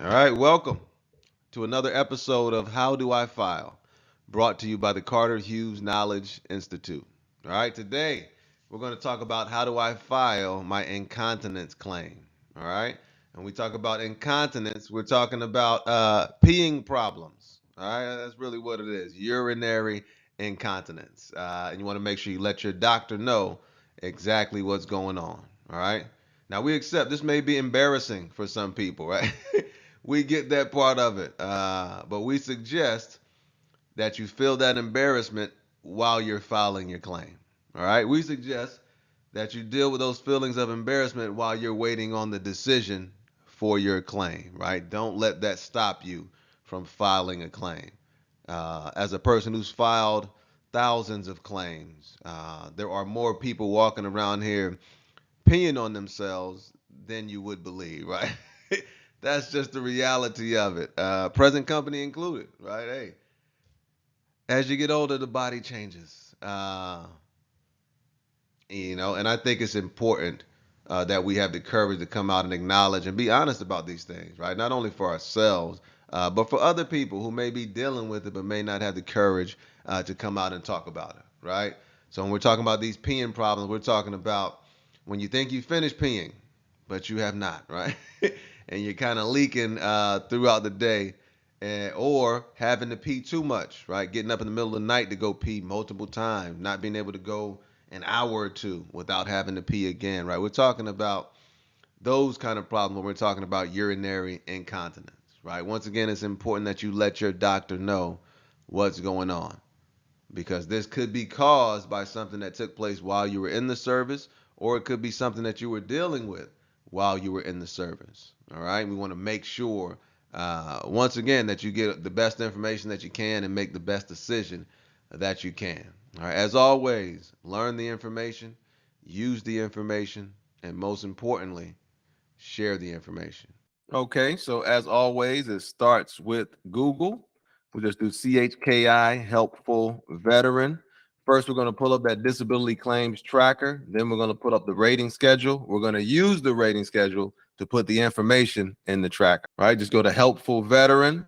All right, welcome to another episode of How Do I File, brought to you by the Carter Hughes Knowledge Institute. All right, today we're going to talk about how do I file my incontinence claim. All right, and we talk about incontinence, we're talking about peeing problems. All right, that's really what it is, urinary incontinence. And you want to make sure you let your doctor know exactly what's going on. All right. Now we accept this may be embarrassing for some people, right? We get that part of it, but we suggest that you feel that embarrassment while you're filing your claim. All right, we suggest that you deal with those feelings of embarrassment while you're waiting on the decision for your claim. Right, don't let that stop you from filing a claim. As a person who's filed thousands of claims, there are more people walking around here peeing on themselves than you would believe, right? That's just the reality of it. Present company included, right? Hey, as you get older, the body changes. And I think it's important that we have the courage to come out and acknowledge and be honest about these things, right? Not only for ourselves, but for other people who may be dealing with it but may not have the courage to come out and talk about it, right? So when we're talking about these peeing problems, we're talking about when you think you finished peeing, but you have not, right? And you're kind of leaking throughout the day, or having to pee too much, right? Getting up in the middle of the night to go pee multiple times, not being able to go an hour or two without having to pee again, right? We're talking about those kind of problems when we're talking about urinary incontinence, right? Once again, it's important that you let your doctor know what's going on because this could be caused by something that took place while you were in the service, or it could be something that you were dealing with while you were in the service. All right, we want to make sure, once again, that you get the best information that you can and make the best decision that you can. All right, as always, learn the information, use the information, and most importantly, share the information. Okay, so as always, it starts with Google. We just do CHKI, helpful veteran. First, we're going to pull up that disability claims tracker. Then we're going to put up the rating schedule. We're going to use the rating schedule to put the information in the tracker. All right, just go to helpful veteran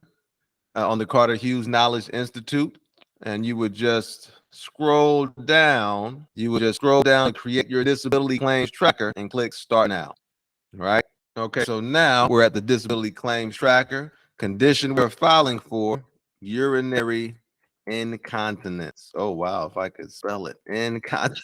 on the Carter Hughes Knowledge Institute, and you would just scroll down. You would just scroll down and create your disability claims tracker and click start now. All right. Okay, so now we're at the disability claims tracker. Condition we're filing for, urinary incontinence. Oh, wow, if I could spell it. Incontinence,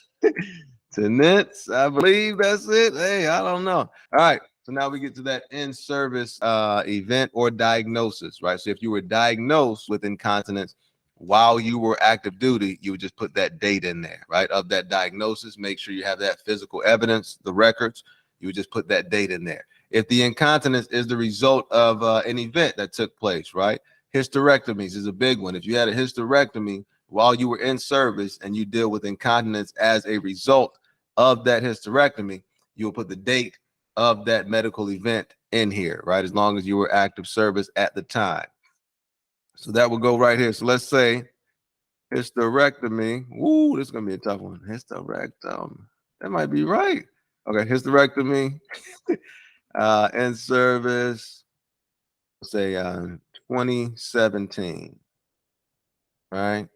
I believe that's it. Hey, I don't know. All right, so now we get to that in-service event or diagnosis, right? So if you were diagnosed with incontinence while you were active duty, you would just put that date in there, right, of that diagnosis. Make sure you have that physical evidence, the records. You would just put that date in there. If the incontinence is the result of an event that took place, right? Hysterectomies is a big one. If you had a hysterectomy while you were in service and you deal with incontinence as a result of that hysterectomy, you will put the date of that medical event in here, right? As long as you were active service at the time. So that will go right here. So let's say hysterectomy. Ooh, this is going to be a tough one. Hysterectomy. That might be right. Okay, hysterectomy in service, say 2017, right?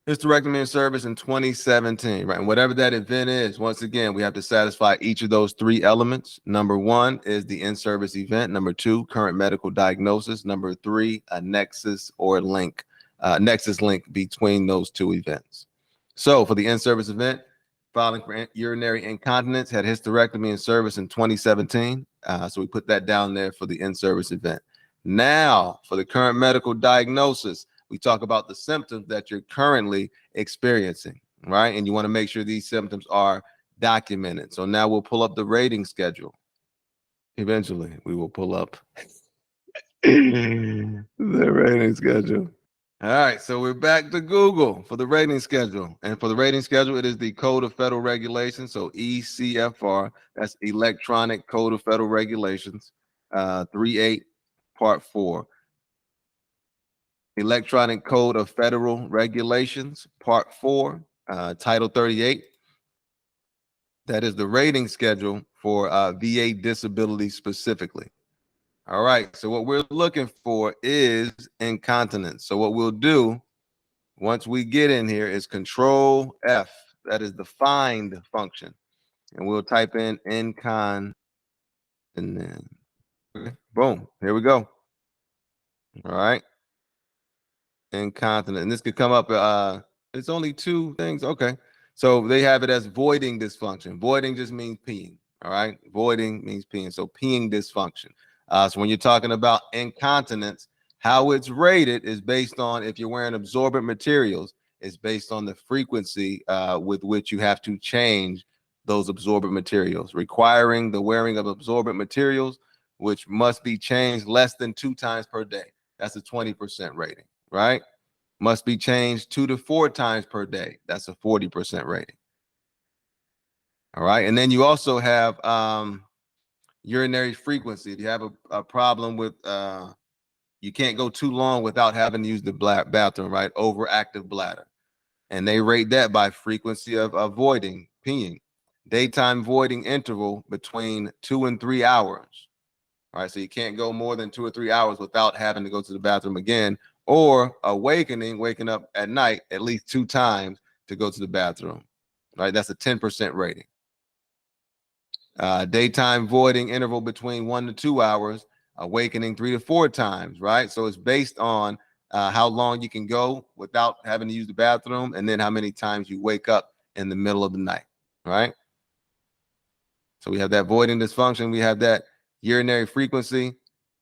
Hysterectomy in service in 2017, right? And whatever that event is, once again, we have to satisfy each of those three elements. Number one is the in-service event. Number two, current medical diagnosis. Number three, a nexus or link, nexus link between those two events. So for the in-service event, filing for urinary incontinence, had hysterectomy in service in 2017. So we put that down there for the in-service event. Now, for the current medical diagnosis, we talk about the symptoms that you're currently experiencing, right? And you want to make sure these symptoms are documented. So now we'll pull up the rating schedule. Eventually, we will pull up the rating schedule. All right, so we're back to Google for the rating schedule. And for the rating schedule, it is the Code of Federal Regulations, so ECFR, that's Electronic Code of Federal Regulations, 38, Part 4. Electronic Code of Federal Regulations, Part 4, Title 38. That is the rating schedule for VA disability specifically. All right, so what we're looking for is incontinence. So what we'll do once we get in here is Control F. That is the find function. And we'll type in incontinence. Okay, boom, here we go. All right. Incontinent. And this could come up, it's only two things. Okay. So they have it as voiding dysfunction. Voiding just means peeing. All right. Voiding means peeing. So peeing dysfunction. So when you're talking about incontinence, how it's rated is based on if you're wearing absorbent materials, it's based on the frequency with which you have to change those absorbent materials, requiring the wearing of absorbent materials, which must be changed less than 2 times per day. That's a 20% rating, right? Must be changed 2 to 4 times per day. That's a 40% rating. All right. And then you also have urinary frequency. If you have a problem with, you can't go too long without having to use the bathroom, right? Overactive bladder. And they rate that by frequency of avoiding peeing. Daytime voiding interval between 2 and 3 hours. All right, so you can't go more than 2 or 3 hours without having to go to the bathroom again, or waking up at night at least 2 times to go to the bathroom. All right, that's a 10% rating. Daytime voiding interval between 1 to 2 hours, awakening 3 to 4 times, right? So it's based on how long you can go without having to use the bathroom, and then how many times you wake up in the middle of the night, right? So we have that voiding dysfunction, we have that urinary frequency,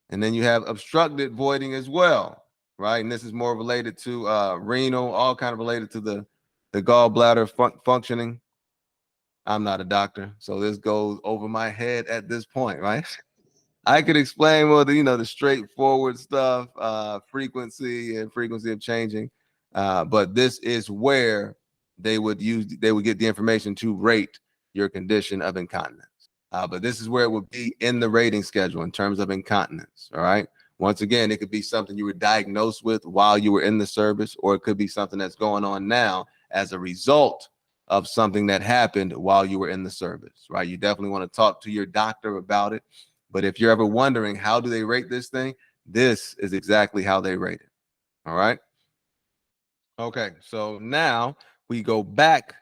and then you have obstructed voiding as well, right? And this is more related to renal, all kind of related to the gallbladder functioning. I'm not a doctor, so this goes over my head at this point, right? I could explain more the straightforward stuff, frequency of changing, but this is where they would get the information to rate your condition of incontinence. But this is where it would be in the rating schedule in terms of incontinence. All right. Once again, it could be something you were diagnosed with while you were in the service, or it could be something that's going on now as a result of something that happened while you were in the service, right? You definitely want to talk to your doctor about it. But if you're ever wondering, how do they rate this thing? This is exactly how they rate it. All right. Okay. So now we go back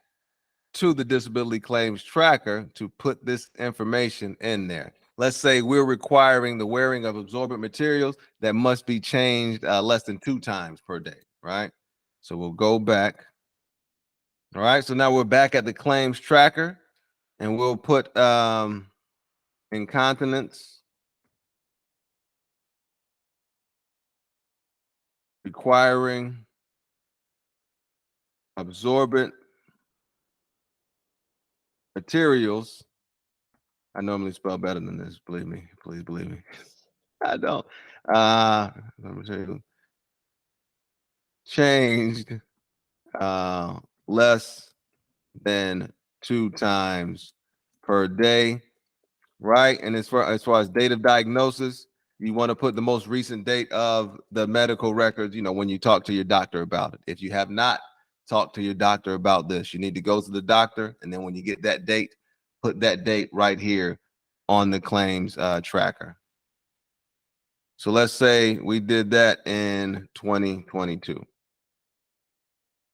to the disability claims tracker to put this information in there. Let's say we're requiring the wearing of absorbent materials that must be changed less than 2 times per day, right? So we'll go back. All right, so now we're back at the claims tracker, and we'll put incontinence requiring absorbent materials. I normally spell better than this. Believe me. Please believe me. I don't. Changed less than 2 times per day, right? And as far as date of diagnosis, you want to put the most recent date of the medical records, when you talk to your doctor about it. If you have not talked to your doctor about this, you need to go to the doctor, and then when you get that date, put that date right here on the claims tracker. So let's say we did that in 2022,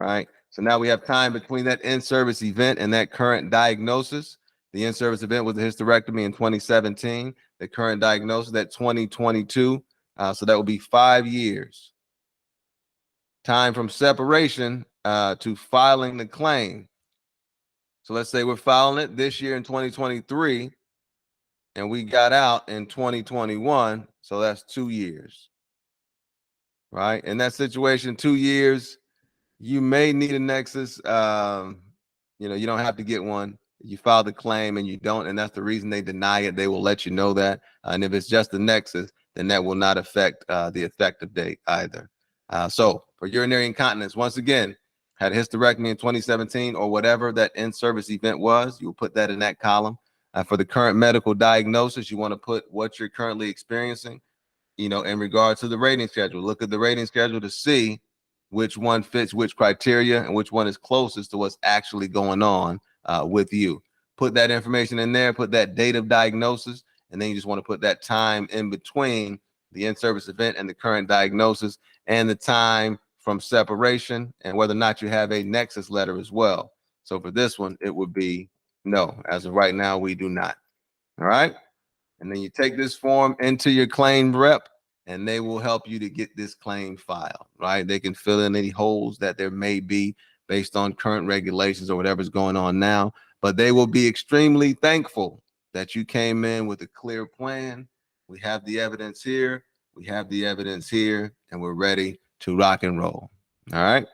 right? So now we have time between that in-service event and that current diagnosis. The in-service event was a hysterectomy in 2017. The current diagnosis at 2022. So that would be 5 years. Time from separation to filing the claim. So let's say we're filing it this year in 2023, and we got out in 2021. So that's 2 years, right? In that situation, 2 years, you may need a nexus. You don't have to get one. You file the claim and you don't, and that's the reason they deny it. They will let you know that. And if it's just a nexus, then that will not affect the effective date either. So for urinary incontinence, once again, had a hysterectomy in 2017 or whatever that in-service event was, you'll put that in that column. For the current medical diagnosis, you want to put what you're currently experiencing, in regards to the rating schedule. Look at the rating schedule to see which one fits which criteria and which one is closest to what's actually going on with you. Put that information in there, put that date of diagnosis, And then you just want to put that time in between the in-service event and the current diagnosis, and the time from separation, and whether or not you have a nexus letter as well. So for this one, it would be no. As of right now, we do not. All right. And then you take this form into your claim rep, and they will help you to get this claim filed, right? They can fill in any holes that there may be based on current regulations or whatever's going on now, but they will be extremely thankful that you came in with a clear plan. We have the evidence here, we have the evidence here, and we're ready to rock and roll. All right.